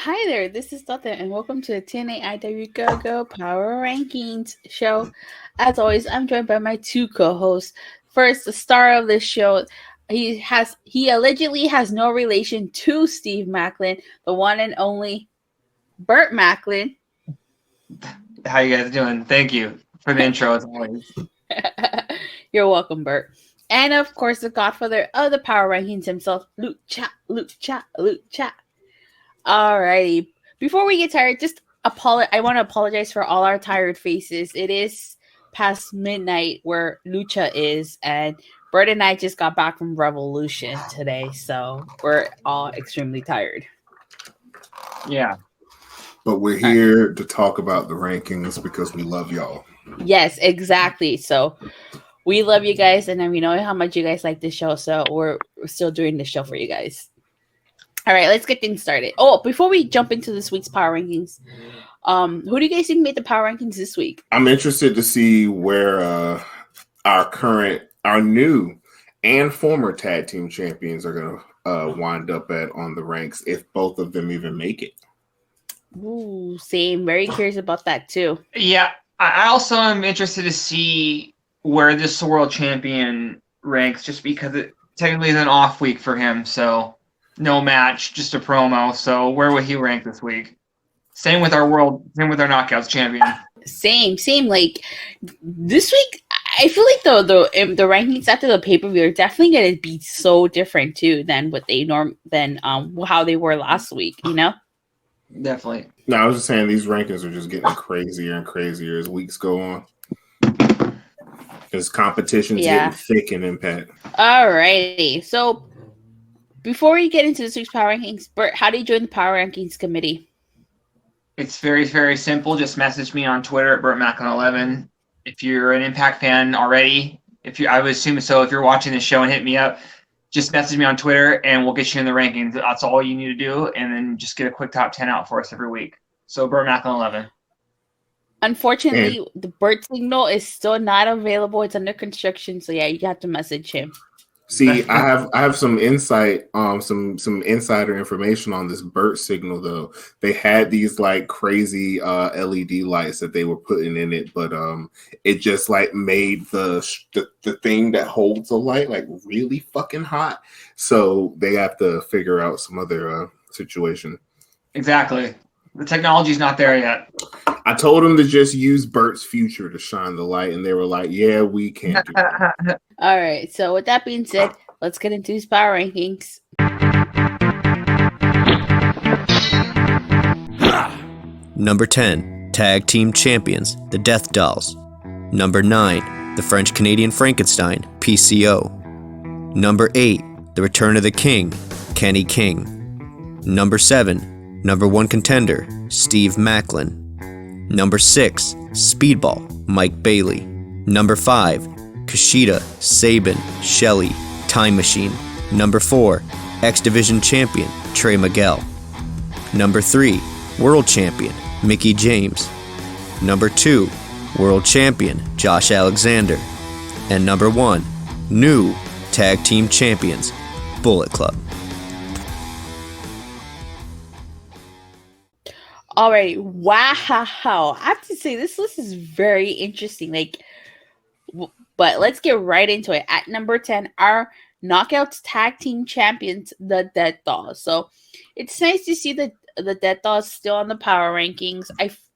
Hi there, this is Datila, and welcome to the TNAIW GoGo Power Rankings show. As always, I'm joined by my two co-hosts. First, the star of this show, he allegedly has no relation to Steve Maclin, the one and only Burt Maclin. How you guys doing? Thank you for the intro as always. You're welcome, Burt. And of course, the godfather of the Power Rankings himself, Lucha. Alrighty. Before we get tired, I want to apologize for all our tired faces. It is past midnight where Lucha is, and Bert and I just got back from Revolution today, so we're all extremely tired. Yeah. But we're here to talk about the rankings because we love y'all. Yes, exactly. So we love you guys, and then we know how much you guys like the show, so we're still doing the show for you guys. All right, let's get things started. Oh, before we jump into this week's Power Rankings, who do you guys think made the Power Rankings this week? I'm interested to see where our new and former tag team champions are going to wind up at on the ranks, if both of them even make it. Ooh, same. Very curious about that too. Yeah, I also am interested to see where this world champion ranks, just because it technically is an off week for him, so no match, just a promo. So where would he rank this week? Same with our knockouts champion. Same. Like this week, I feel like the rankings after the pay-per-view are definitely going to be so different too than what they how they were last week. You know. Definitely. No, I was just saying these rankings are just getting crazier and crazier as weeks go on. Because competition's getting thick in Impact. Alrighty, so before we get into this week's Power Rankings, Bert, how do you join the Power Rankings committee? It's very, very simple. Just message me on Twitter at Burt Maclin 11. If you're an Impact fan already, I would assume so. If you're watching the show and hit me up, just message me on Twitter and we'll get you in the rankings. That's all you need to do, and then just get a quick top 10 out for us every week. So Burt Maclin 11. Unfortunately, the Burt signal is still not available. It's under construction, so yeah, you have to message him. See, I have some insight, some insider information on this Burt signal though. They had these like crazy LED lights that they were putting in it, but it just like made the thing that holds the light like really fucking hot. So they have to figure out some other situation. Exactly. The technology's not there yet. I told them to just use Burt's future to shine the light, and they were like, yeah, we can't do that. All right, so with that being said, let's get into these Power Rankings. Number 10, Tag Team Champions, the Death Dolls. Number 9, the French-Canadian Frankenstein, PCO. Number 8, the Return of the King, Kenny King. Number 7, Number 1 contender, Steve Maclin. Number 6, Speedball, Mike Bailey. Number 5, Kushida, Sabin, Shelley, Time Machine. Number 4, X Division Champion, Trey Miguel. Number 3, World Champion, Mickie James. Number 2, World Champion, Josh Alexander. And number 1, new Tag Team Champions, Bullet Club. Alrighty, wow! I have to say this list is very interesting. But let's get right into it. At number 10, our Knockouts Tag Team Champions, the Death Dolls. So it's nice to see the Death Dolls still on the Power Rankings.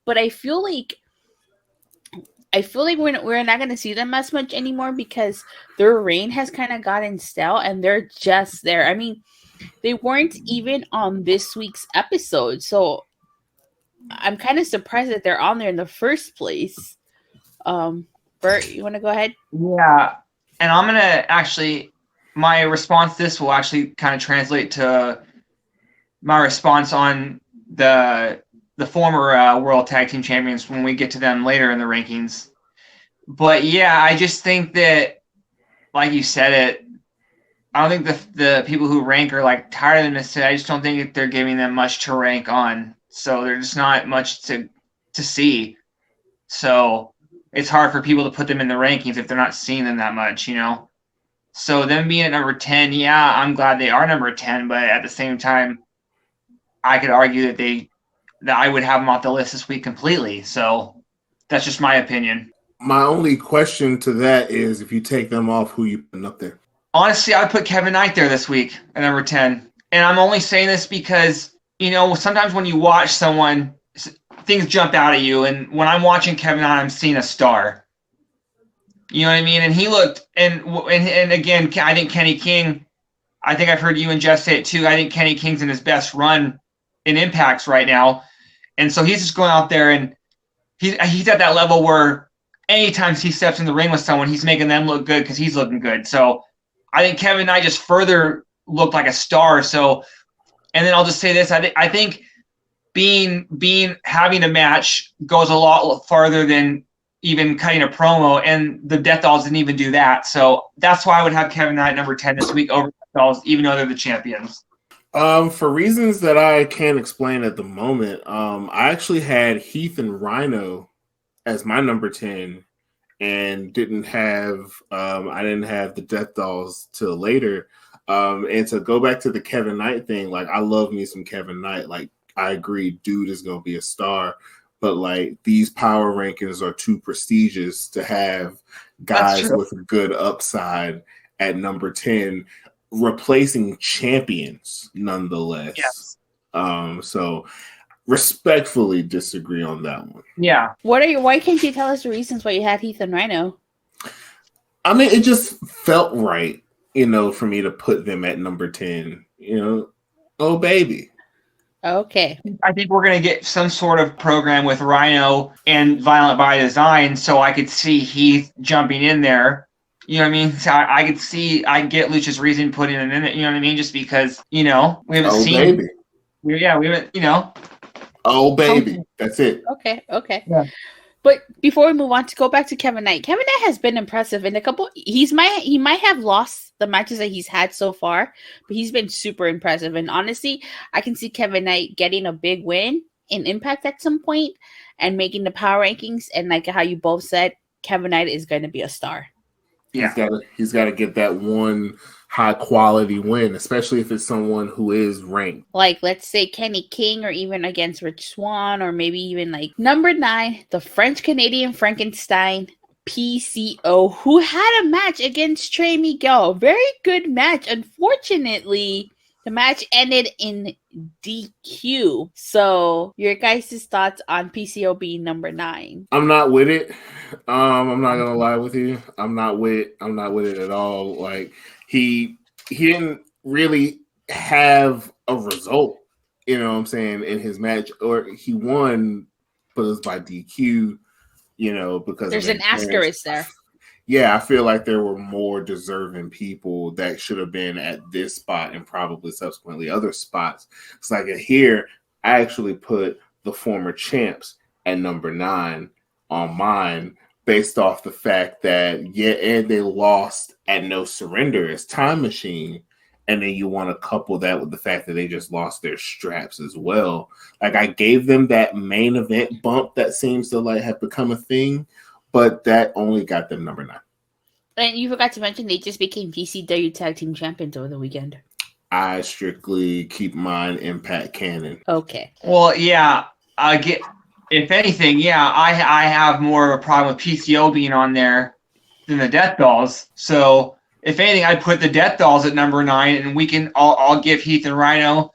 But I feel like we're not going to see them as much anymore because their reign has kind of gotten stale and they're just there. I mean, they weren't even on this week's episode, so I'm kind of surprised that they're on there in the first place. Bert, you want to go ahead? Yeah, and I'm going to my response to this will actually kind of translate to my response on the former World Tag Team Champions when we get to them later in the rankings. But yeah, I just think that, like you said it, I don't think the people who rank are like tired of them necessarily. I just don't think that they're giving them much to rank on. So there's just not much to see. So it's hard for people to put them in the rankings if they're not seeing them that much, you know? So them being at number 10, yeah, I'm glad they are number 10, but at the same time, I could argue that I would have him off the list this week completely. So that's just my opinion. My only question to that is, if you take them off, who you putting up there? Honestly, I would put Kevin Knight there this week at number 10. And I'm only saying this because, sometimes when you watch someone, things jump out at you. And when I'm watching Kevin Knight, I'm seeing a star. You know what I mean? And he looked, and again, I think Kenny King, I think I've heard you and Jeff say it too. I think Kenny King's in his best run in impacts right now. And so he's just going out there and he's at that level where anytime he steps in the ring with someone, he's making them look good because he's looking good. So I think Kevin Knight just further looked like a star. So, and then I'll just say this: I think having a match goes a lot farther than even cutting a promo, and the Death Dolls didn't even do that. So that's why I would have Kevin Knight number 10 this week over Death Dolls, even though they're the champions. For reasons that I can't explain at the moment, I actually had Heath and Rhino as my number 10, and didn't have the Death Dolls till later. And to go back to the Kevin Knight thing, like, I love me some Kevin Knight. Like, I agree, dude is gonna be a star. But like, these power rankings are too prestigious to have guys with a good upside at number 10, replacing champions nonetheless. Yes. So respectfully disagree on that one. Yeah. Why can't you tell us the reasons why you had Heath and Rhino? I mean, it just felt right, for me to put them at number 10. Oh baby. Okay. I think we're going to get some sort of program with Rhino and Violent by Design, so I could see Heath jumping in there. You know what I mean? So I get Lucha's reason putting him in it, you know what I mean? Just because, we haven't seen. Baby. We haven't, Oh, baby. That's it. Okay. Yeah. But before we move on, to go back to Kevin Knight has been impressive in he might have lost the matches that he's had so far, but he's been super impressive. And honestly, I can see Kevin Knight getting a big win in Impact at some point and making the power rankings. And like how you both said, Kevin Knight is going to be a star. Yeah. He's got to get that one high quality win, especially if it's someone who is ranked. Like, let's say Kenny King, or even against Rich Swann, or maybe even like number 9, the French Canadian Frankenstein, PCO, who had a match against Trey Miguel. Very good match. Unfortunately, the match ended in DQ. So, your guys' thoughts on PCO being number 9? I'm not with it. I'm not gonna lie with you. I'm not with it at all. Like, he didn't really have a result, what I'm saying, in his match, or he won, but it was by DQ, because there's an asterisk there. Yeah, I feel like there were more deserving people that should have been at this spot and probably subsequently other spots. It's like here, I actually put the former champs at number 9 on mine, based off the fact that, and they lost at No Surrender as Time Machine. And then you want to couple that with the fact that they just lost their straps as well. Like, I gave them that main event bump that seems to have become a thing, but that only got them number 9. And you forgot to mention they just became PCW Tag Team Champions over the weekend. I strictly keep mine Impact canon. Okay. Well, yeah, if anything, I have more of a problem with PCO being on there than the Death Dolls. So if anything, I'd put the Death Dolls at number 9, and I'll give Heath and Rhino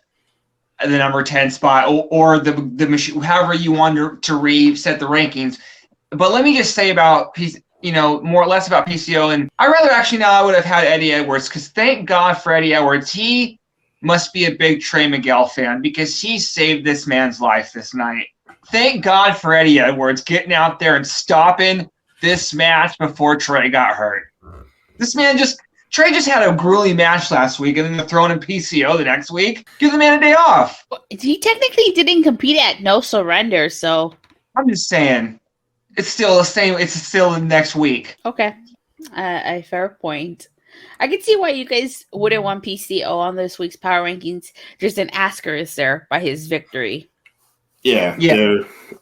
the number 10 spot, or the machine, however you want to reset the rankings. But let me just say about more or less about PCO, and I would have had Eddie Edwards, because thank God for Eddie Edwards. He must be a big Trey Miguel fan, because he saved this man's life this night. Thank God for Eddie Edwards getting out there and stopping this match before Trey got hurt. Trey just had a grueling match last week, and then they're throwing in PCO the next week. Give the man a day off. He technically didn't compete at No Surrender, so I'm just saying, it's still the same. It's still the next week. Okay, a fair point. I can see why you guys wouldn't want PCO on this week's power rankings. There's an asterisk there by his victory. Yeah.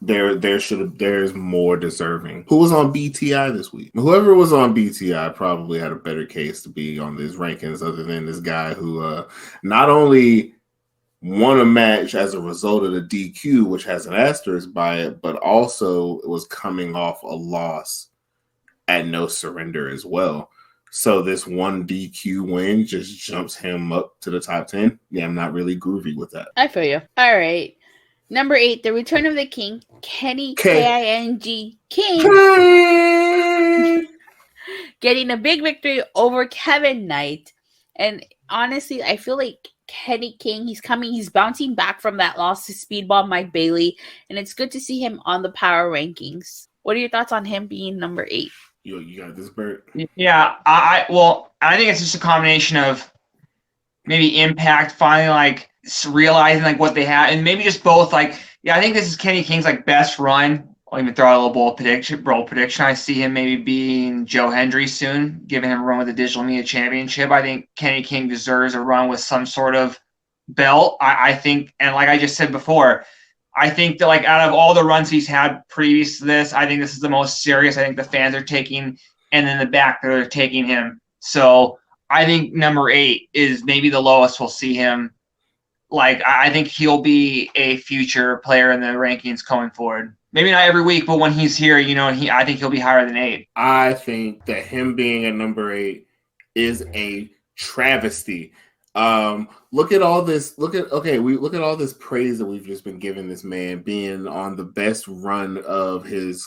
There's more deserving. Who was on BTI this week? Whoever was on BTI probably had a better case to be on these rankings, other than this guy who not only won a match as a result of the DQ, which has an asterisk by it, but also it was coming off a loss at No Surrender as well. So this one DQ win just jumps him up to the top 10. Yeah, I'm not really groovy with that. I feel you. All right. Number 8, the Return of the King, Kenny K-I-N-G King, getting a big victory over Kevin Knight. And honestly, I feel like Kenny King, he's bouncing back from that loss to Speedball Mike Bailey, and it's good to see him on the power rankings. What are your thoughts on him being number 8? You got this, Burt? Yeah, I think it's just a combination of maybe Impact finally like realizing like what they had, and maybe just both. Like, yeah, I think this is Kenny King's like best run. I'll even throw out a little bold prediction. I see him maybe being Joe Hendry soon, giving him a run with the Digital Media Championship. I think Kenny King deserves a run with some sort of belt. I think, and like I just said before, I think that like out of all the runs he's had previous to this, I think this is the most serious. I think the fans are taking, and then the back they're taking him. So I think number 8 is maybe the lowest we'll see him. Like, I think he'll be a future player in the rankings going forward. Maybe not every week, but when he's here, I think he'll be higher than 8. I think that him being a number 8 is a travesty. Look at all this. Look at all this praise that we've just been giving this man being on the best run of his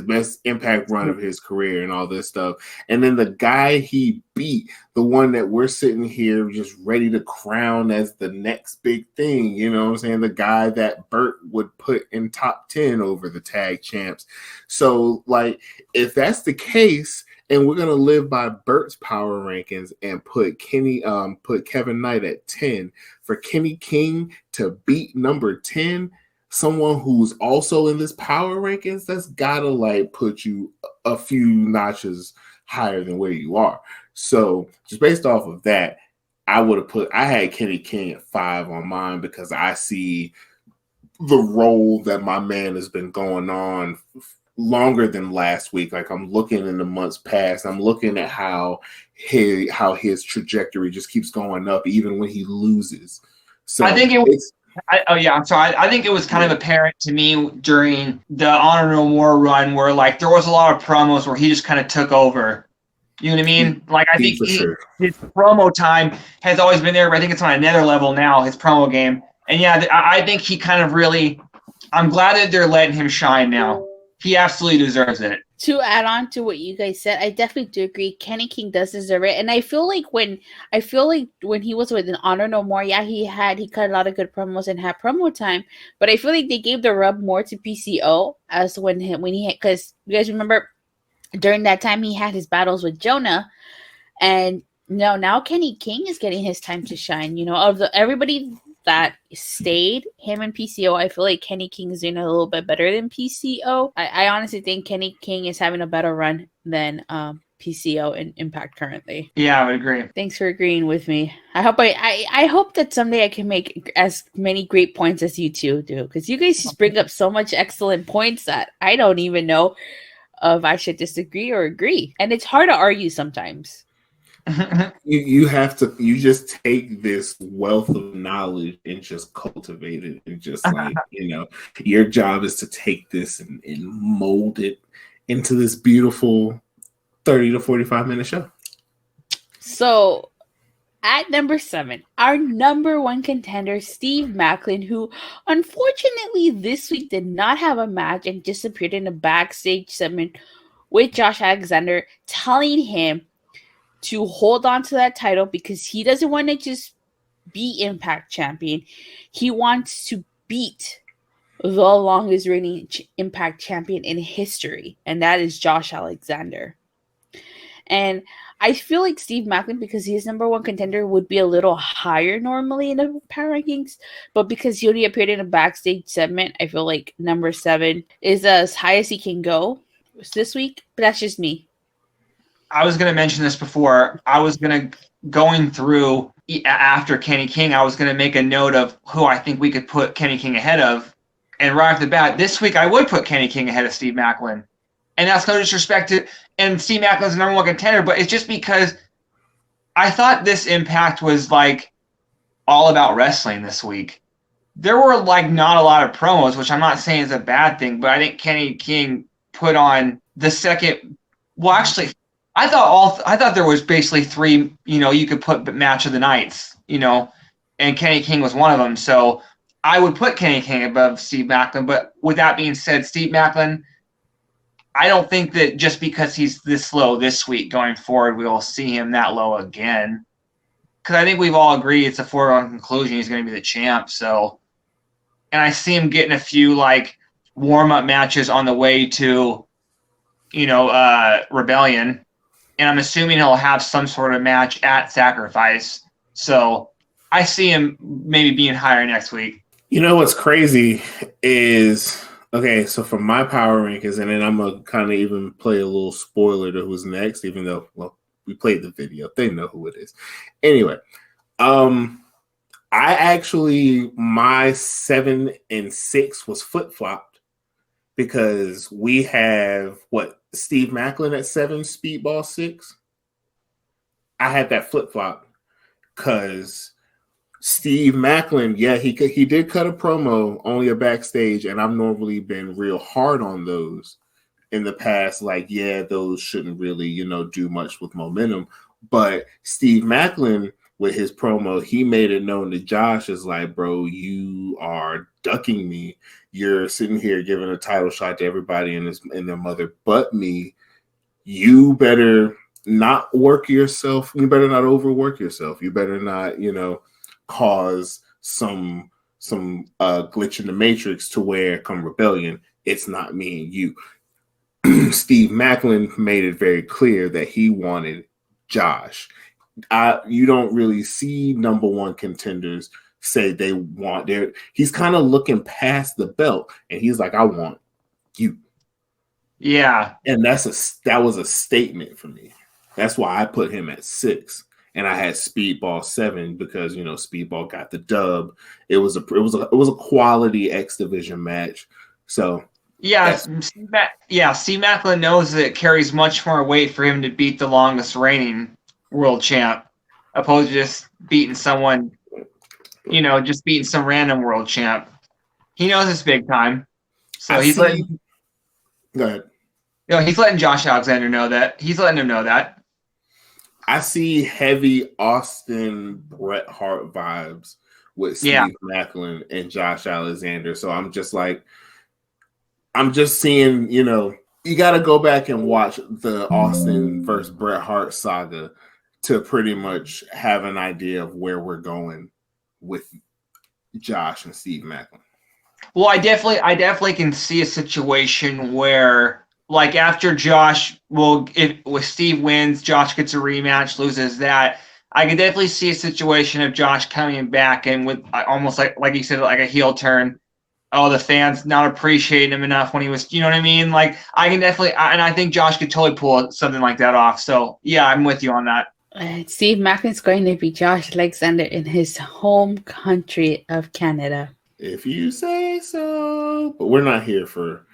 best Impact run of his career and all this stuff. And then the guy he beat, the one that we're sitting here just ready to crown as the next big thing, you know what I'm saying? The guy that Burt would put in top 10 over the tag champs. So, like, if that's the case, and we're gonna live by Burt's power rankings and put Kevin Knight at 10, for Kenny King to beat number 10, someone who's also in this power rankings, that's gotta like put you a few notches higher than where you are. So just based off of that, I had Kenny King at 5 on mine because I see the role that my man has been going on longer than last week. Like, I'm looking in the months past, I'm looking at how his trajectory just keeps going up even when he loses. So I think I'm sorry. I think it was kind of apparent to me during the Honor No More run where like there was a lot of promos where he just kind of took over. You know what I mean? Like, I think his promo time has always been there, but I think it's on another level now, his promo game. And yeah, I think he kind of really, I'm glad that they're letting him shine now. He absolutely deserves it. To add on to what you guys said, I definitely do agree. Kenny King does deserve it, and I feel like when he was with an Honor No More, yeah, he cut a lot of good promos and had promo time. But I feel like they gave the rub more to PCO as when he because you guys remember during that time he had his battles with Jonah, and now Kenny King is getting his time to shine. You know, of everybody that stayed, him and PCO, I feel like Kenny King is doing a little bit better than PCO. I honestly think Kenny King is having a better run than PCO in Impact currently. Yeah, I would agree. Thanks for agreeing with me. I hope that someday I can make as many great points as you two do, because you guys just bring up so much excellent points that I don't even know if I should disagree or agree. And it's hard to argue sometimes. You just take this wealth of knowledge and just cultivate it, and just like, your job is to take this and mold it into this beautiful 30 to 45 minute show. So at number 7, our number 1 contender, Steve Maclin, who unfortunately this week did not have a match and disappeared in a backstage segment with Josh Alexander, telling him to hold on to that title because he doesn't want to just be Impact champion. He wants to beat the longest reigning Impact champion in history, and that is Josh Alexander. And I feel like Steve Maclin, because he's number 1 contender, would be a little higher normally in the power rankings, but because he only appeared in a backstage segment, I feel like number 7 is as high as he can go this week, but that's just me. I was going to mention this before. Going through after Kenny King, I was going to make a note of who I think we could put Kenny King ahead of. And right off the bat, this week I would put Kenny King ahead of Steve Maclin. And that's no disrespect to, and Steve Maclin's the number 1 contender, but it's just because I thought this Impact was like All About Wrestling this week. There were like not a lot of promos, which I'm not saying is a bad thing, but I think Kenny King put on the second. Well, actually, I thought there was basically 3. You could put match of the nights. And Kenny King was one of them. So I would put Kenny King above Steve Maclin. But with that being said, Steve Maclin, I don't think that just because he's this low this week going forward, we will see him that low again. Because I think we've all agreed it's a foregone conclusion he's going to be the champ. So. And I see him getting a few like warm-up matches on the way to, Rebellion, and I'm assuming he'll have some sort of match at Sacrifice. So I see him maybe being higher next week. You know what's crazy is, okay, so for my power rankings, and then I'm gonna kind of even play a little spoiler to who's next, even though we played the video, they know who it is. Anyway, I actually, my 7 and 6 was flip-flopped because we have, Steve Maclin at 7, Speedball 6? I had that flip-flop because Steve Maclin, yeah, he did cut a promo, only a backstage, and I've normally been real hard on those in the past. Like, yeah, those shouldn't really, do much with momentum. But Steve Maclin, with his promo, he made it known to Josh as like, bro, you are ducking me. You're sitting here giving a title shot to everybody and their mother but me. You better not work yourself. You better not overwork yourself. You better not, cause some glitch in the matrix to where come Rebellion, it's not me and you. Steve Maclin made it very clear that he wanted Josh. You don't really see number 1 contenders say they want he's kind of looking past the belt and he's like, I want you. Yeah. And that was a statement for me. That's why I put him at 6 and I had Speedball 7 because, Speedball got the dub. It was a quality X Division match. So yeah, Steve Maclin knows that it carries much more weight for him to beat the longest reigning world champ, opposed to just beating someone, just beating some random world champ. He knows it's big time, so Go ahead. He's letting Josh Alexander know that. He's letting him know that. I see heavy Austin Bret Hart vibes with Steve Maclin and Josh Alexander. So I'm just seeing, you got to go back and watch the Austin versus Bret Hart saga to pretty much have an idea of where we're going with Josh and Steve Maclin. Well, I definitely can see a situation where, like, after Josh, if Steve wins, Josh gets a rematch, loses that. I can definitely see a situation of Josh coming back and with almost like you said, like a heel turn. Oh, the fans not appreciating him enough when he was, you know what I mean? Like, I can definitely, and I think Josh could totally pull something like that off. So, yeah, I'm with you on that. Steve Maclin's going to be Josh Alexander in his home country of Canada. If you say so. But we're not here for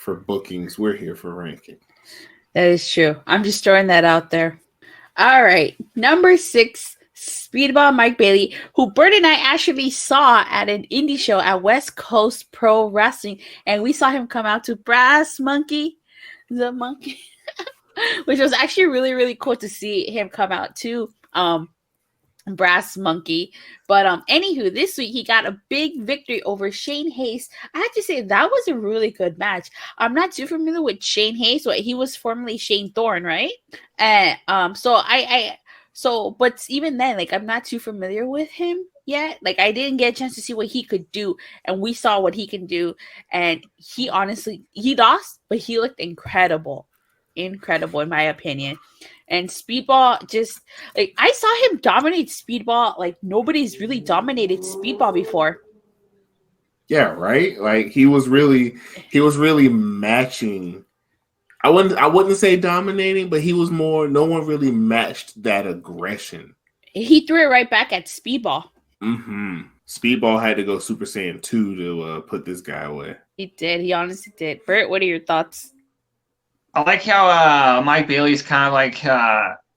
bookings. We're here for ranking. That is true. I'm just throwing that out there. All right. Number 6, Speedball Mike Bailey, who Burt and I actually saw at an indie show at West Coast Pro Wrestling. And we saw him come out to Brass Monkey, the monkey, which was actually really, really cool to see him come out to Brass Monkey. But anywho, this week he got a big victory over Shane Hayes. I have to say that was a really good match. I'm not too familiar with Shane Hayes, but he was formerly Shane Thorne, right? And but even then, like, I'm not too familiar with him yet. Like, I didn't get a chance to see what he could do, and we saw what he can do. And he lost, but he looked incredible in my opinion. And Speedball just, like, I saw him dominate Speedball like nobody's really dominated Speedball before. Yeah, right. Like, he was really matching. I wouldn't say dominating, but he was more. No one really matched that aggression. He threw it right back at Speedball. Mm-hmm. Speedball had to go Super Saiyan 2 to put this guy away. He did. He honestly did. Burt, what are your thoughts? I like how Mike Bailey's kind of like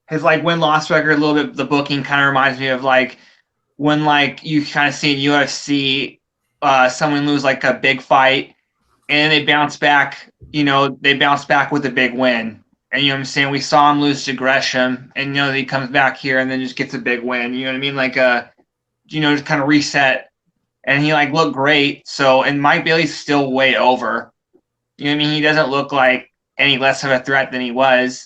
his like win-loss record a little bit. The booking kind of reminds me of like when like you kind of see in UFC someone lose like a big fight and they bounce back, they bounce back with a big win. And you know what I'm saying? We saw him lose to Gresham, and he comes back here and then just gets a big win. You know what I mean? Like just kind of reset. And he like looked great. So, and Mike Bailey's still way over. You know what I mean? He doesn't look like any less of a threat than he was.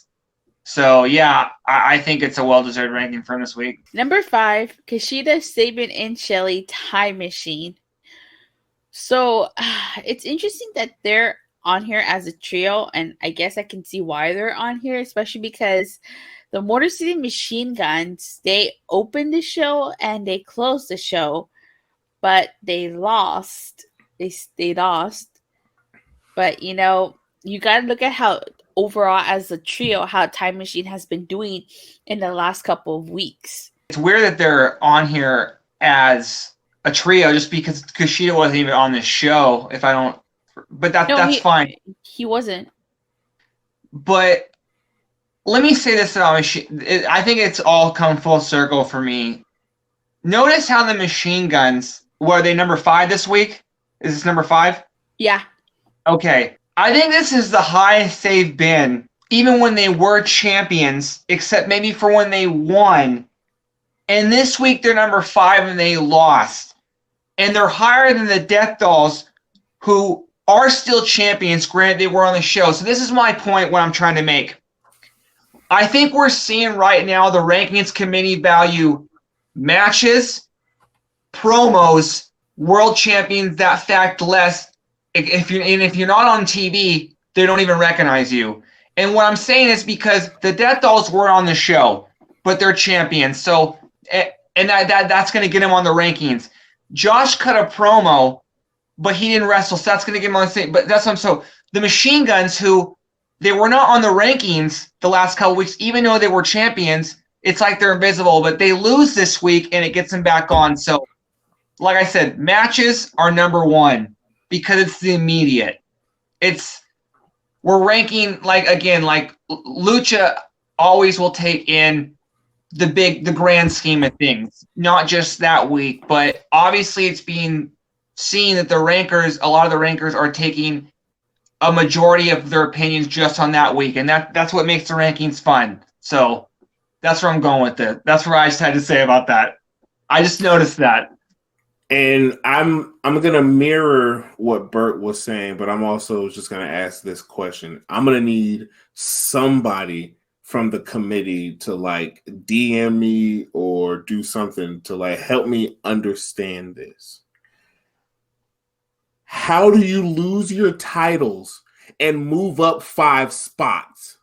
So yeah, I think it's a well-deserved ranking for him this week. Number 5, Kushida, Sabin, and Shelley, Time Machine. So it's interesting that they're on here as a trio, and I guess I can see why they're on here, especially because the Motor City Machine Guns, they opened the show and they closed the show, but they lost. They lost. But you gotta look at how overall as a trio, how Time Machine has been doing in the last couple of weeks. It's weird that they're on here as a trio just because Kushida wasn't even on this show. But that's fine. He wasn't. But let me say this about Machine. I think it's all come full circle for me. Notice how the Machine Guns, were they number 5 this week? Is this number 5? Yeah. Okay. I think this is the highest they've been, even when they were champions, except maybe for when they won. And this week they're number 5 and they lost. And they're higher than the Death Dolls, who are still champions. Granted, they were on the show. So this is my point, what I'm trying to make. I think we're seeing right now the rankings committee value matches, promos, world champions, that fact less. If you're not on TV, they don't even recognize you. And what I'm saying is because the Death Dolls were on the show, but they're champions. So, and that's going to get them on the rankings. Josh cut a promo, but he didn't wrestle, so that's going to get him on the same. But that's what I'm so. The Machine Guns, who they were not on the rankings the last couple weeks, even though they were champions, it's like they're invisible. But they lose this week, and it gets them back on. So, like I said, matches are number 1 because it's the immediate. We're ranking like Lucha always will take in the grand scheme of things, not just that week, but obviously it's being seen that a lot of the rankers are taking a majority of their opinions just on that week, and that's what makes the rankings fun. So that's where I'm going with it. That's what I just had to say about that. I just noticed that. And I'm gonna mirror what Burt was saying, but I'm also just gonna ask this question. I'm gonna need somebody from the committee to like DM me or do something to like help me understand this. How do you lose your titles and move up 5 spots?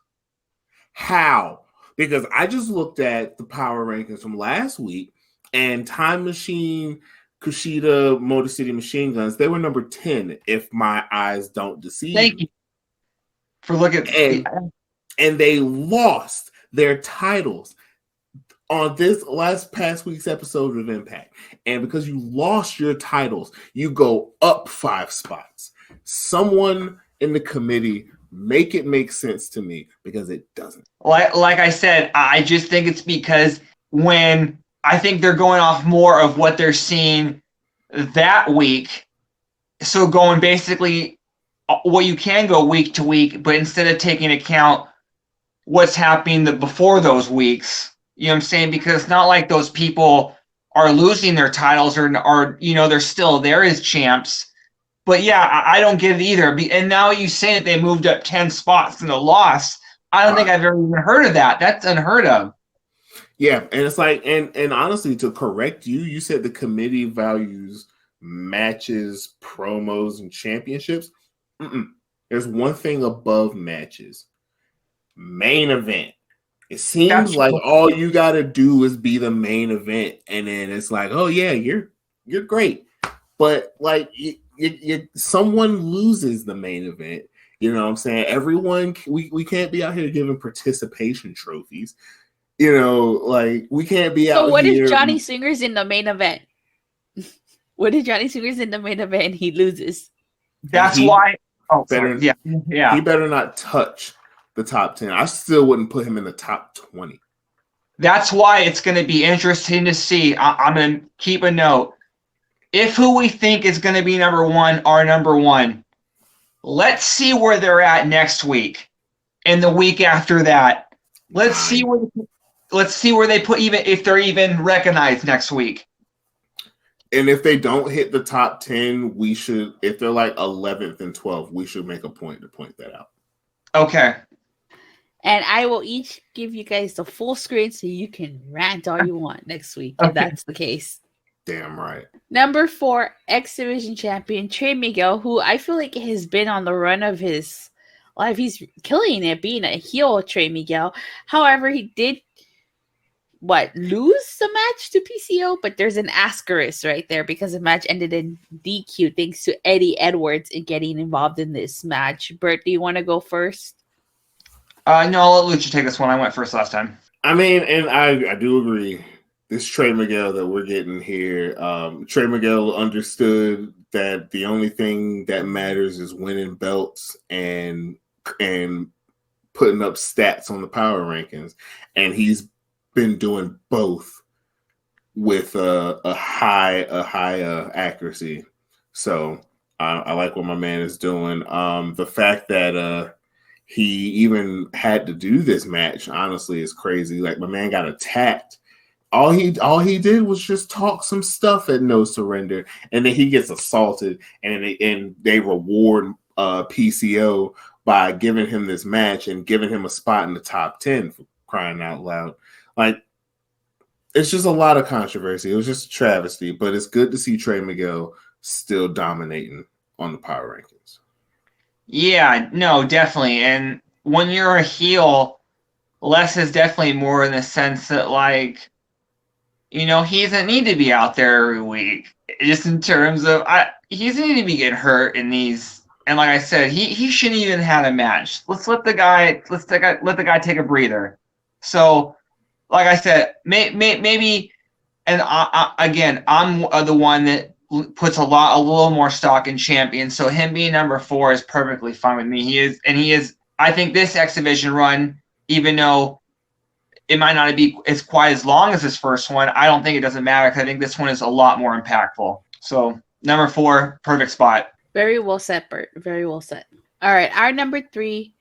How? Because I just looked at the power rankings from last week, and Time Machine, Kushida, Motor City Machine Guns, they were number 10, if my eyes don't deceive me. Thank you for looking at and they lost their titles on this past week's episode of Impact. And because you lost your titles, you go up 5 spots. Someone in the committee make it make sense to me, because it doesn't. Like I said, I just think it's because when I think they're going off more of what they're seeing that week. So going basically what you can go week to week, but instead of taking account what's happening before those weeks, you know what I'm saying? Because it's not like those people are losing their titles or they're still there as champs. But yeah, I don't get it either. And now you say that they moved up 10 spots in the loss. I don't think I've ever even heard of that. That's unheard of. Yeah, and it's like, and honestly, to correct you, you said the committee values matches, promos, and championships. There's one thing above matches. Main event. It seems like all you got to do is be the main event, and then it's like, oh yeah, you're great. But like, someone loses the main event. You know what I'm saying? Everyone, we can't be out here giving participation trophies. Like, we can't be out here. So what if Johnny Singer's in the main event? What if Johnny Singer's in the main event and he loses? That's why. Oh, yeah. He better not touch the top 10. I still wouldn't put him in the top 20. That's why it's going to be interesting to see. I'm going to keep a note. If who we think is going to be number one are number one, let's see where they're at next week and the week after that. Let's see where they put, even if they're even recognized next week. And if they don't hit the top 10, we should, if they're like 11th and 12th, we should make a point to point that out. Okay. And I will each give you guys the full screen so you can rant all you want next week, if that's the case. Damn right. Number 4, X Division champion Trey Miguel, who I feel like has been on the run of his life. He's killing it being a heel, Trey Miguel. However, he did lose the match to PCO, but there's an asterisk right there because the match ended in DQ thanks to Eddie Edwards in getting involved in this match. Burt, do you want to go first? No, I'll let Lucha take this one. I went first last time. I mean, and I do agree. This Trey Miguel that we're getting here, Trey Miguel understood that the only thing that matters is winning belts and putting up stats on the power rankings, and he's been doing both with a high accuracy. So I like what my man is doing. The fact that he even had to do this match, honestly, is crazy. Like, my man got attacked. All he did was just talk some stuff at No Surrender, and then he gets assaulted, and they reward PCO by giving him this match and giving him a spot in the top 10, for crying out loud. Like, it's just a lot of controversy. It was just a travesty, but it's good to see Trey Miguel still dominating on the power rankings. Yeah, no, definitely. And when you're a heel, less is definitely more in the sense that, like, he doesn't need to be out there every week. Just in terms of, he doesn't need to be getting hurt in these. And like I said, he shouldn't even have a match. Let the guy take a breather. So, like I said, maybe, and again, I'm the one that puts a little more stock in champions. So him being number 4 is perfectly fine with me. He is. I think this X Division run, even though it might not be as quite as long as his first one, I don't think it doesn't matter because I think this one is a lot more impactful. So number 4, perfect spot. Very well said, Burt. Very well said. All right, our number 3,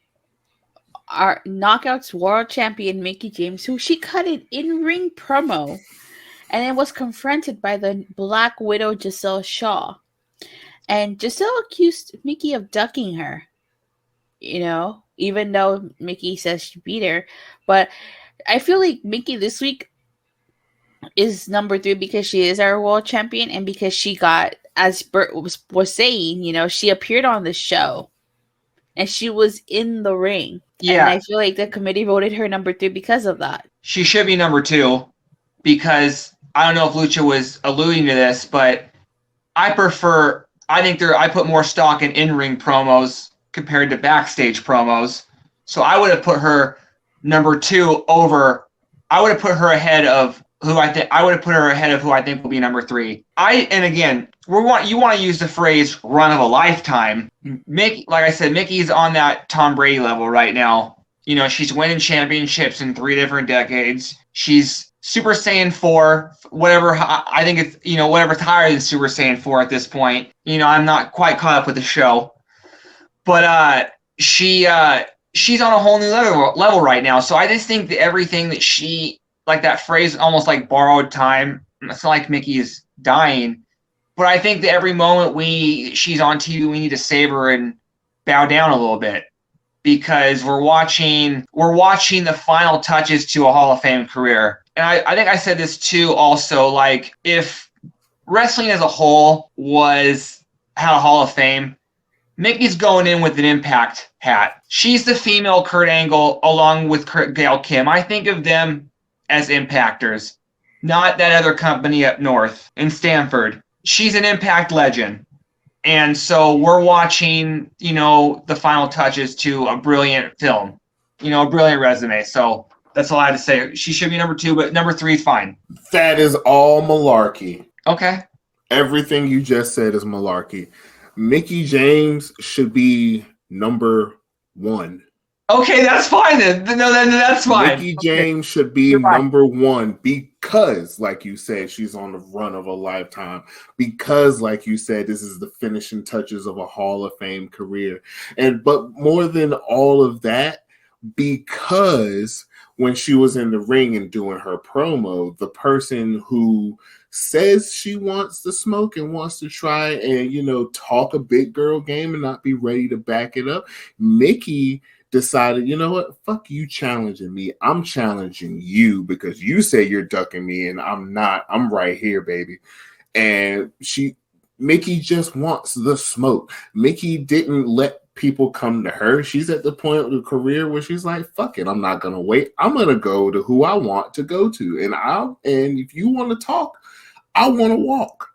our Knockouts World Champion Mickie James, who she cut an in-ring promo and then was confronted by the Black Widow Giselle Shaw. And Giselle accused Mickie of ducking her, even though Mickie says she beat her. But I feel like Mickie this week is number 3 because she is our world champion and because she got, as Burt was saying, she appeared on the show and she was in the ring. Yeah. And I feel like the committee voted her number 3 because of that. She should be number 2 because I don't know if Lucha was alluding to this, but I put more stock in-ring promos compared to backstage promos. So I would have put her number 2 over. I would have put her ahead of who I think will be number 3. And again, you want to use the phrase "run of a lifetime." Like I said, Mickey's on that Tom Brady level right now. She's winning championships in 3 different decades. She's Super Saiyan 4, whatever. I think it's whatever's higher than Super Saiyan 4 at this point. I'm not quite caught up with the show, but she's on a whole new level right now. So I just think that everything that she, like that phrase, almost like borrowed time. It's not like Mickey is dying, but I think that every moment she's on TV, we need to savor and bow down a little bit because we're watching the final touches to a Hall of Fame career. And I think I said this too. Also, like, if wrestling as a whole had a Hall of Fame, Mickey's going in with an Impact hat. She's the female Kurt Angle along with Gail Kim. I think of them as impactors, not that other company up north in Stamford. She's an Impact legend. And so we're watching, the final touches to a brilliant film, a brilliant resume. So that's all I have to say. She should be number 2, but number 3 is fine. That is all malarkey. Okay. Everything you just said is malarkey. Mickie James should be number 1. Okay, that's fine then. No, then that's fine. Mickie James should be You're right. number one because, like you said, she's on the run of a lifetime. Because, like you said, this is the finishing touches of a Hall of Fame career. But more than all of that, because when she was in the ring and doing her promo, the person who says she wants to smoke and wants to try and, talk a big girl game and not be ready to back it up, Mickie decided, you know what, fuck you challenging me. I'm challenging you because you say you're ducking me and I'm not. I'm right here, baby. And Mickie just wants the smoke. Mickie didn't let people come to her. She's at the point of the career where she's like, fuck it, I'm not gonna wait. I'm gonna go to who I want to go to. And if you want to talk, I want to walk.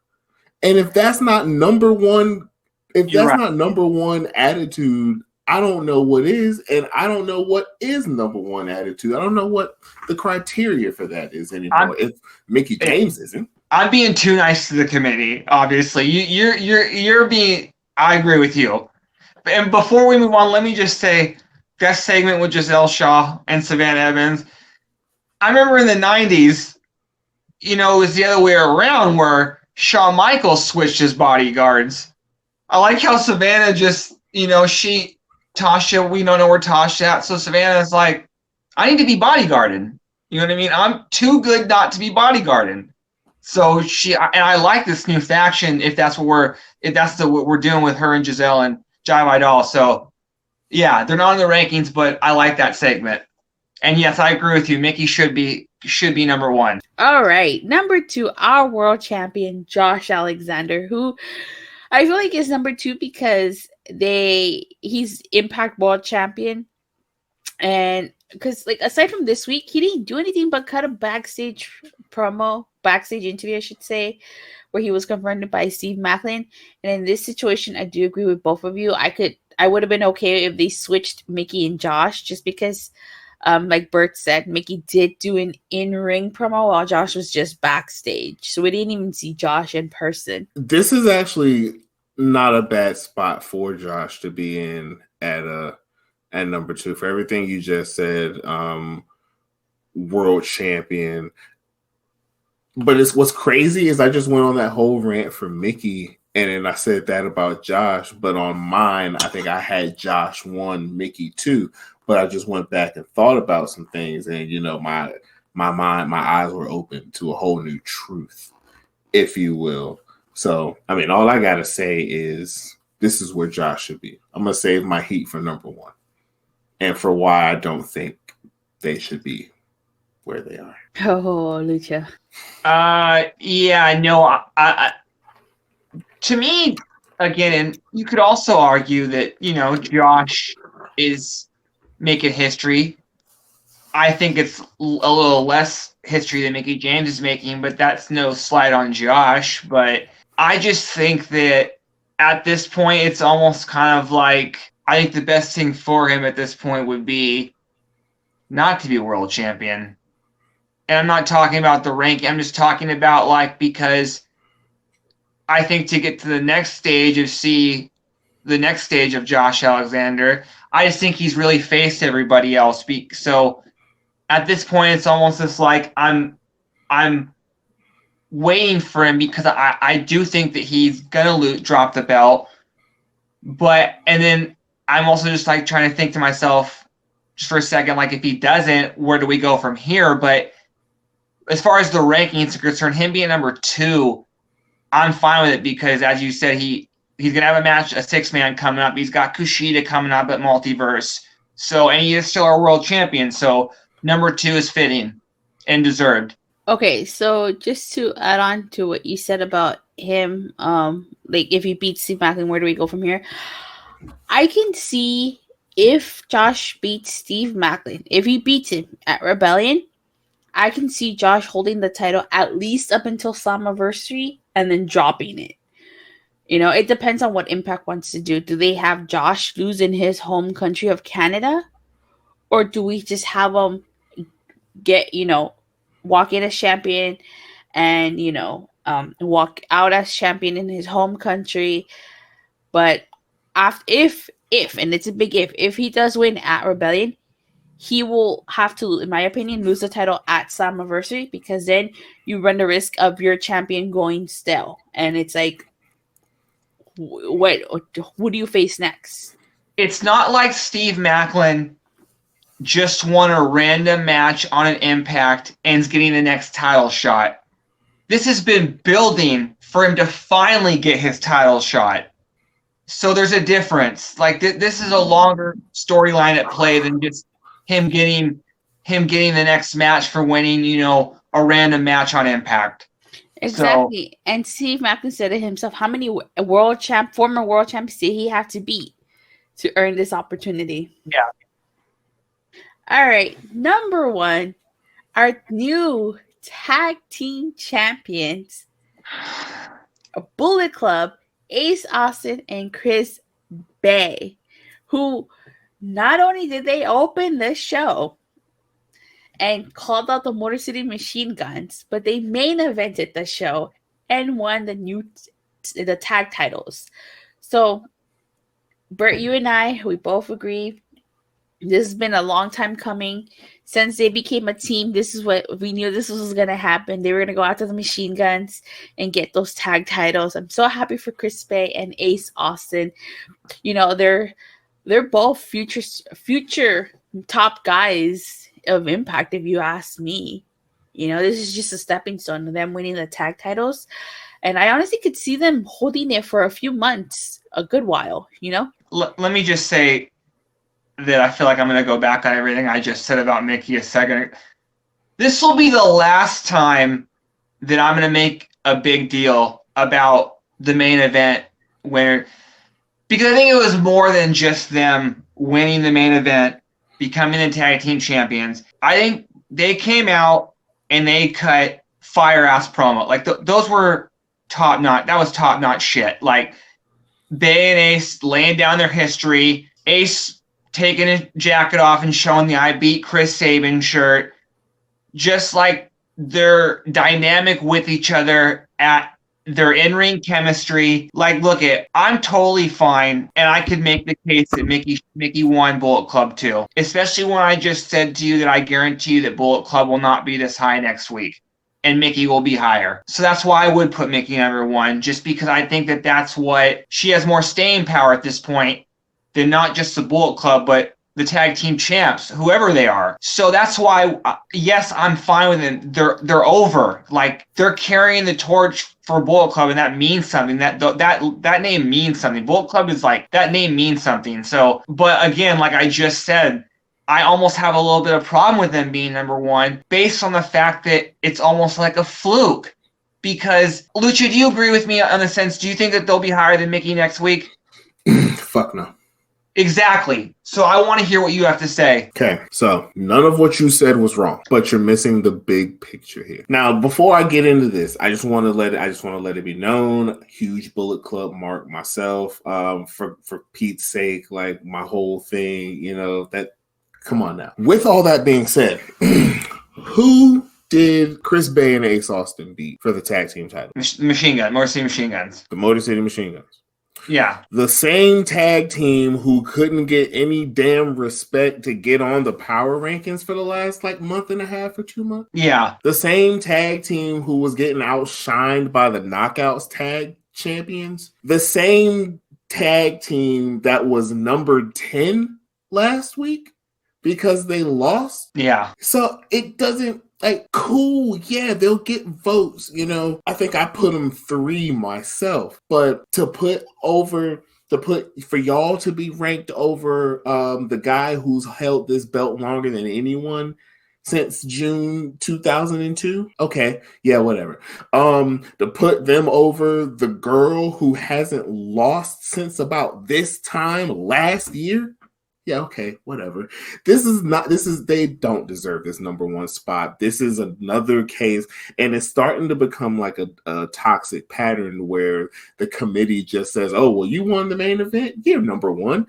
And if that's not number one, not number one attitude, I don't know what is, and I don't know what is number one attitude. I don't know what the criteria for that is anymore. If Mickie James isn't, I'm being too nice to the committee. Obviously, you're being. I agree with you. And before we move on, let me just say, that segment with Giselle Shaw and Savannah Evans. I remember in the '90s, it was the other way around where Shawn Michaels switched his bodyguards. I like how Savannah just, Tasha, we don't know where Tasha at, so Savannah's like, I need to be bodyguarded. You know what I mean? I'm too good not to be bodyguarded. So I like this new faction if that's what we're doing with her and Giselle and Jai Vidal. So yeah, they're not in the rankings, but I like that segment. And yes, I agree with you. Mickie should be number one. All right, number 2, our world champion Josh Alexander, who I feel like is number 2 because he's Impact World Champion, and because aside from this week, he didn't do anything but cut a backstage interview, I should say, where he was confronted by Steve Maclin. And in this situation, I do agree with both of you. I would have been okay if they switched Mickie and Josh, just because, like Burt said, Mickie did do an in-ring promo while Josh was just backstage, so we didn't even see Josh in person. This is actually not a bad spot for Josh to be in at number 2 for everything you just said. World champion. But what's crazy is I just went on that whole rant for Mickie, and then I said that about Josh. But on mine, I think I had Josh 1, Mickie 2. But I just went back and thought about some things, and my mind, my eyes were open to a whole new truth, if you will. So, I mean, all I gotta say is this is where Josh should be. I'm gonna save my heat for number 1, and for why I don't think they should be where they are. Oh, Lucha. Yeah, no. To me, again, you could also argue that Josh is making history. I think it's a little less history than Mickie James is making, but that's no slight on Josh. But I just think that at this point, it's almost kind of like, I think the best thing for him at this point would be not to be world champion. And I'm not talking about the rank. I'm just talking about because I think to get to the next stage of Josh Alexander, I just think he's really faced everybody else. So at this point, it's almost just like I'm waiting for him, because I do think that he's gonna drop the belt. And then I'm also just trying to think to myself just for a second, if he doesn't, where do we go from here? But as far as the rankings are concerned, him being number 2, I'm fine with it, because as you said, he's going to have a match, a 6-man coming up. He's got Kushida coming up at Multiverse. So, and he is still our world champion. So number 2 is fitting and deserved. Okay, so just to add on to what you said about him, if he beats Steve Maclin, where do we go from here? I can see if Josh beats Steve Maclin, if he beats him at Rebellion, I can see Josh holding the title at least up until Slammiversary and then dropping it. It depends on what Impact wants to do. Do they have Josh lose in his home country of Canada? Or do we just have him get, walk in as champion and, walk out as champion in his home country? But if and it's a big if he does win at Rebellion, he will have to, in my opinion, lose the title at Slammiversary, because then you run the risk of your champion going stale, and it's like, what? Who do you face next? It's not like Steve Maclin just won a random match on an Impact and is getting the next title shot. This has been building for him to finally get his title shot. So there's a difference. Like this is a longer storyline at play than just him getting the next match for winning, a random match on Impact. Exactly. So, and Steve Maclin said to himself, how many former world champions did he have to beat to earn this opportunity? Yeah. All right. Number 1, our new tag team champions, Bullet Club, Ace Austin and Chris Bay, who not only did they open the show and called out the Motor City Machine Guns, but they main evented the show and won the tag titles. So, Bert, you and I, we both agree this has been a long time coming. Since they became a team, this is what we knew this was going to happen. They were going to go after the Machine Guns and get those tag titles. I'm so happy for Chris Bay and Ace Austin. They're both future top guys of Impact, if you ask me. This is just a stepping stone to them winning the tag titles. And I honestly could see them holding it for a few months, a good while, Let me just say that I feel like I'm going to go back on everything I just said about Mickey a second ago. This will be the last time that I'm going to make a big deal about the main event winner, because I think it was more than just them winning the main event, becoming the tag team champions. I think they came out and they cut fire-ass promo. Like, those were top-notch. That was top-notch shit. Like, Bay and Ace laying down their history. Ace taking his jacket off and showing the I Beat Chris Sabin shirt. Just like their dynamic with each other at their in-ring chemistry. Like, look I'm totally fine, and I could make the case that Mickey won Bullet Club too. Especially when I just said to you that I guarantee you that Bullet Club will not be this high next week, and Mickey will be higher. So that's why I would put Mickey number 1, just because I think that that's what she has more staying power at this point than not just the Bullet Club, but the tag team champs, whoever they are. So that's why, yes, I'm fine with them. They're over. Like, they're carrying the torch for Bullet Club, and that means something. That name means something. Bullet Club is like, that name means something. So, but again, like I just said, I almost have a little bit of problem with them being number 1, based on the fact that it's almost like a fluke. Because, Lucha, do you agree with me on the sense, do you think that they'll be higher than Mickey next week? Fuck no. Exactly. So I want to hear what you have to say. Okay, so none of what you said was wrong, but you're missing the big picture here. Now, before I get into this, I just want to let it be known. Huge Bullet Club mark myself. For Pete's sake, like my whole thing, that. Come on now. With all that being said, who did Chris Bay and Ace Austin beat for the tag team title? Machine Gun, Motor City Machine Guns. The Motor City Machine Guns. Yeah. The same tag team who couldn't get any damn respect to get on the power rankings for the last month and a half or 2 months. Yeah. The same tag team who was getting outshined by the Knockouts tag champions. The same tag team that was number 10 last week because they lost. Yeah. So it doesn't cool, yeah, they'll get votes, I think I put them 3 myself, but for y'all to be ranked over the guy who's held this belt longer than anyone since June 2002, okay, yeah, whatever. To put them over the girl who hasn't lost since about this time last year, yeah, okay, whatever. They don't deserve this number 1 spot. This is another case, and it's starting to become like a toxic pattern where the committee just says, oh, well, you won the main event? You're number 1.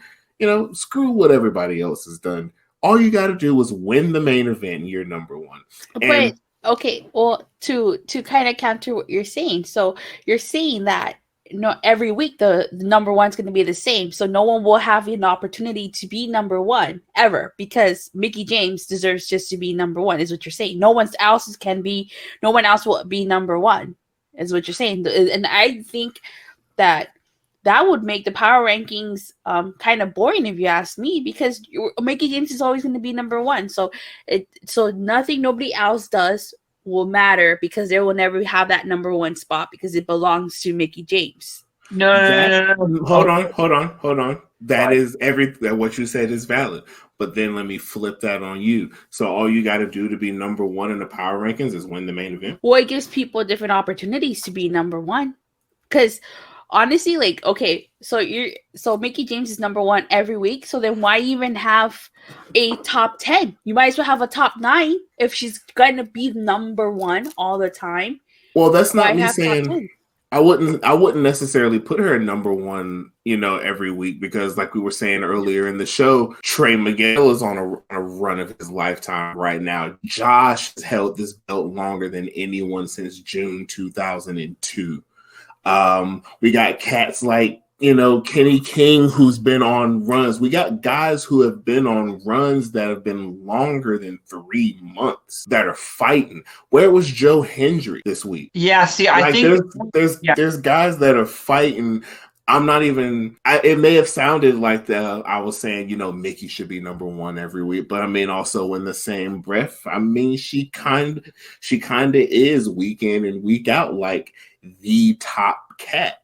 Screw what everybody else has done. All you got to do is win the main event, and you're number 1. But, okay, well, to kind of counter what you're saying, so you're saying that every week the number one's going to be the same. So no one will have an opportunity to be number one ever, because Mickie James deserves just to be number one, is what you're saying. No one else will be number one, is what you're saying. And I think that would make the power rankings kind of boring, if you ask me, because Mickie James is always going to be number one. So nobody else does will matter, because they will never have that number one spot, because it belongs to Mickie James. No. Hold on. That is what you said is valid. But then let me flip that on you. So all you got to do to be number one in the power rankings is win the main event? Well, it gives people different opportunities to be number one. Because honestly, like, okay, so Mickie James is number one every week. So then why even have a top 10? You might as well have a top 9 if she's gonna be number one all the time. Well, that's not me saying I wouldn't necessarily put her number one, every week, because like we were saying earlier in the show, Trey Miguel is on a run of his lifetime right now. Josh has held this belt longer than anyone since June 2002. We got cats like, Kenny King, who's been on runs. We got guys who have been on runs that have been longer than 3 months that are fighting. Where was Joe Hendry this week? Yeah, see, I think there's guys that are fighting. I'm not even. It may have sounded like I was saying, Mickie should be number one every week, but I mean, also in the same breath, I mean, she kind of is week in and week out like the top cat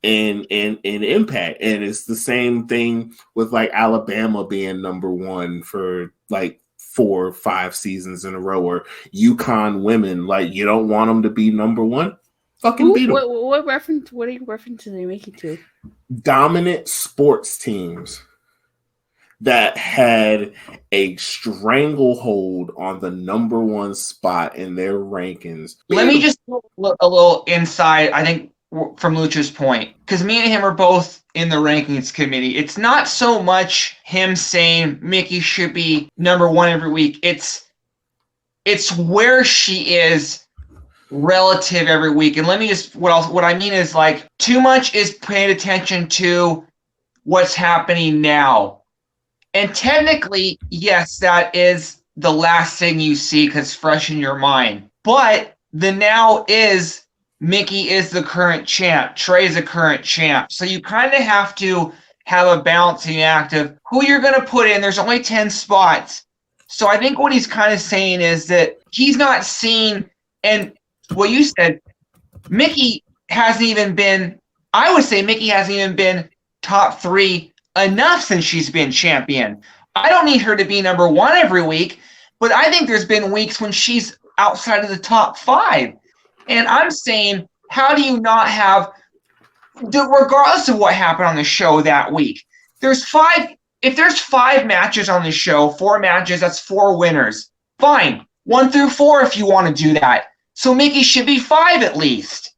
in Impact, and it's the same thing with like Alabama being number one for like 4 or 5 seasons in a row, or UConn women. Like, you don't want them to be number one? Fucking beat them. What reference? What are you referencing? They make it to dominant sports teams that had a stranglehold on the number one spot in their rankings. Let me just look a little inside, I think, from Lucha's point, because me and him are both in the rankings committee. It's not so much him saying Mickie should be number one every week. It's where she is relative every week. And let me just, what I mean is, like, too much is paying attention to what's happening now. And technically, yes, that is the last thing you see because it's fresh in your mind. But the now is Mickie is the current champ. Trey is the current champ. So you kind of have to have a balancing act of who you're going to put in. There's only 10 spots. So I think what he's kind of saying is that he's not seen, and what you said, Mickie hasn't even been, I would say Mickie hasn't even been top 3 enough since she's been champion. I don't need her to be number one every week, but I think there's been weeks when she's outside of the top 5. And I'm saying, how do you not have, regardless of what happened on the show that week, if there's 5 matches on the show, 4 matches, that's 4 winners. Fine. 1 through 4 if you want to do that. So Mickie should be 5 at least.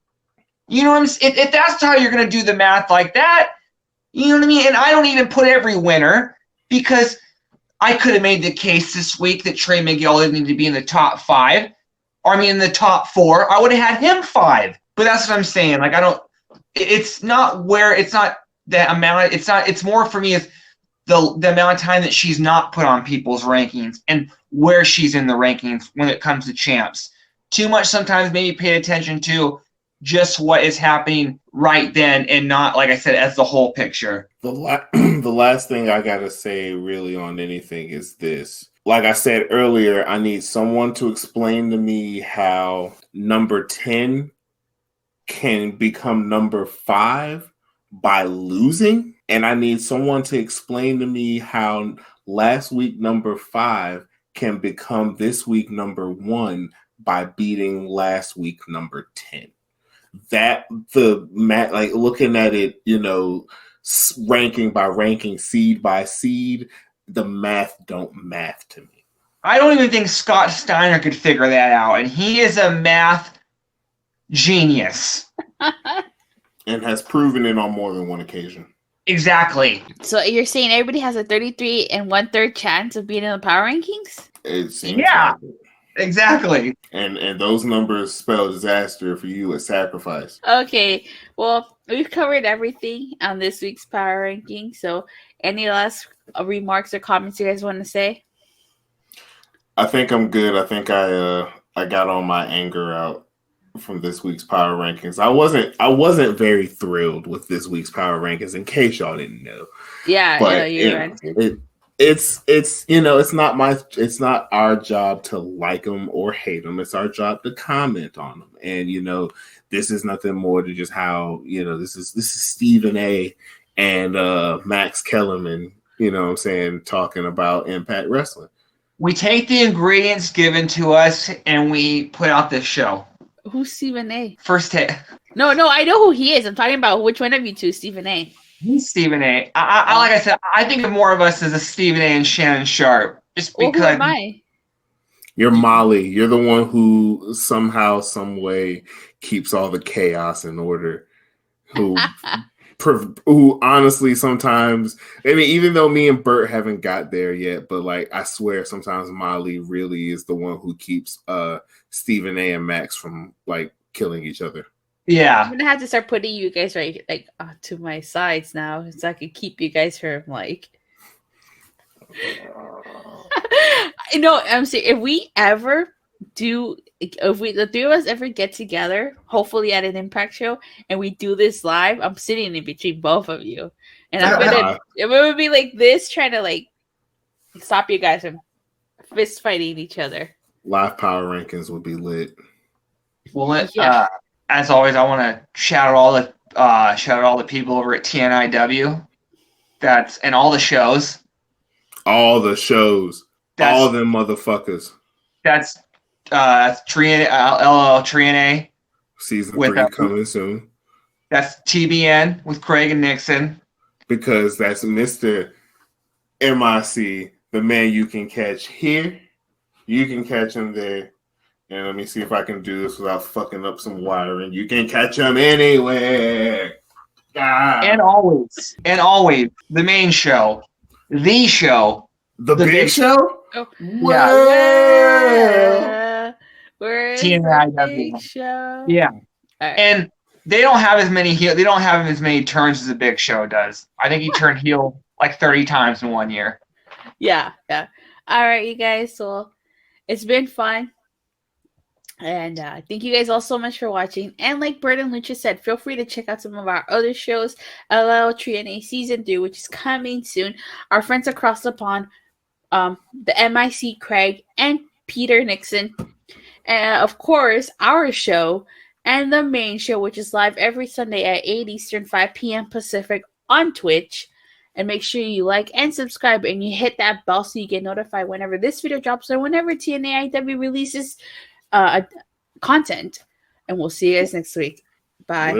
You know what I'm saying? If that's how you're going to do the math like that, you know what I mean? And I don't even put every winner, because I could have made the case this week that Trey Miguel didn't need to be in the top 5. Or in the top 4. I would have had him 5. But that's what I'm saying. Like, it's not the amount. It's more for me is the amount of time that she's not put on people's rankings and where she's in the rankings when it comes to champs. Too much sometimes maybe pay attention to just what is happening right then and not, like I said, as the whole picture. The last thing I got to say really on anything is this. Like I said earlier, I need someone to explain to me how number 10 can become number 5 by losing. And I need someone to explain to me how last week number 5 can become this week number 1 by beating last week number 10. That like looking at it, ranking by ranking, seed by seed, the math don't math to me. I don't even think Scott Steiner could figure that out, and he is a math genius. And has proven it on more than one occasion. Exactly. So you're saying everybody has a 33 1/3 chance of being in the power rankings? It seems yeah. like it. Exactly. And those numbers spell disaster for you as sacrifice. Okay, well, we've covered everything on this week's power ranking. So, any last remarks or comments you guys want to say? I think I'm good. I think I got all my anger out from this week's power rankings. I wasn't very thrilled with this week's power rankings. In case y'all didn't know, Yeah, but you ranted. it's it's not our job to like them or hate them. It's our job to comment on them. And this is nothing more than just how this is Stephen A. and Max Kellerman. What I'm saying, talking about Impact Wrestling. We take the ingredients given to us and we put out this show. Who's Stephen A? First hit. No, I know who he is. I'm talking about which one of you two is Stephen A. He's Stephen A. I like I said, I think of more of us as a Stephen A. and Shannon Sharp. Just because. Well, who am I? You're Molly. You're the one who somehow, some way keeps all the chaos in order. Who honestly sometimes, even though me and Burt haven't got there yet, but I swear sometimes Molly really is the one who keeps Stephen A. and Max from killing each other. Yeah. I'm gonna have to start putting you guys to my sides now, so I can keep you guys from I'm saying if the three of us ever get together, hopefully at an Impact show, and we do this live, I'm sitting in between both of you, and I'm gonna be like this, trying to stop you guys from fist fighting each other. Live power rankings would be lit. Well, as always, I want to shout out all the people over at TNAIW. And all the shows. All the shows. All them motherfuckers. That's TNA. Season 3 coming soon. That's TBN with Craig and Nixon. Because that's Mr. MIC, the man you can catch here. You can catch him there. And let me see if I can do this without fucking up some wiring. You can catch him anywhere. Ah. And always, the main show. The show. The big show? Oh. Yeah. Where is TNAIW. the show? Yeah. Right. And they don't have as many turns as the Big Show does. I think he turned heel 30 times in 1 year. Yeah. All right, you guys. So it's been fun. And thank you guys all so much for watching. And like Burt and Lucha said, feel free to check out some of our other shows. LL TNA Season 3, which is coming soon. Our friends across the pond, the MIC Craig and Peter Nixon. And of course, our show and the main show, which is live every Sunday at 8 Eastern, 5 p.m. Pacific on Twitch. And make sure you like and subscribe and you hit that bell so you get notified whenever this video drops or whenever TNAIW releases content. And we'll see you guys next week. Bye.